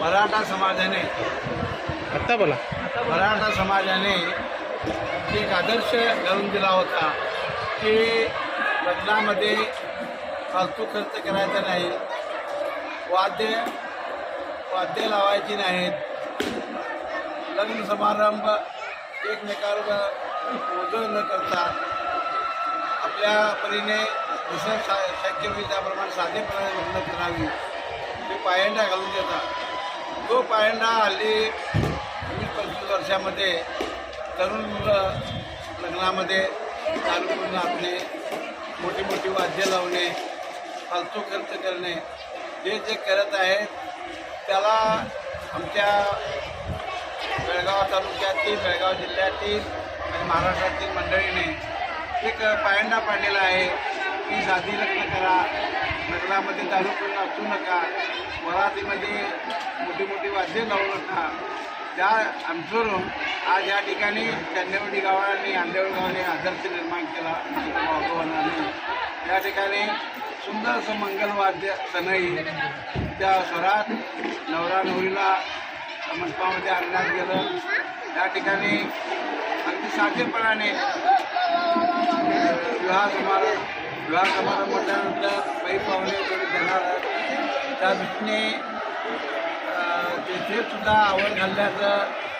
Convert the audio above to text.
मराठा समाजाने आत्ता बोला. मराठा समाजाने एक आदर्श घालून दिला होता की लग्नामध्ये फालतू खर्च करायचा नाही, वाद्य लावायची नाहीत, लग्न समारंभ एकमेकावर ओझं न करता आपल्या परीने जसं शक्य होईल त्याप्रमाणे साधेपणाने लग्न करावी हे पायंडा घालून देतात. तो पायंडा हल्ली 20-25 वर्षामध्ये तरुण मुलं लग्नामध्ये चालू करून आपले मोठी मोठी वाद्य लावणे, फालतू खर्च करणे हे जे करत आहेत त्याला आमच्या बेळगाव तालुक्यातील, बेळगाव जिल्ह्यातील आणि महाराष्ट्रातील मंडळीने एक पायंडा पाडलेला आहे की साधी लग्न करा, लग्नामध्ये दारू करून नाचू नका, वरातीमध्ये मोठी मोठी वाद्य लावू नका. त्या अनुसरून आज या ठिकाणी चंदेवडी गावाने, आंदेवड गावाने आदर्श निर्माण केला भगवानाने. या ठिकाणी सुंदर असं मंगलवाद्य सनई त्या स्वरात नवरा नवरीला मंडपामध्ये आणण्यात गेलं. या ठिकाणी अगदी साधेपणाने विवाह समारंभ म्हटल्यानंतर काही पाहुणे वगैरे देणार त्या दृष्टीने तेथे सुद्धा आवड घालण्याचं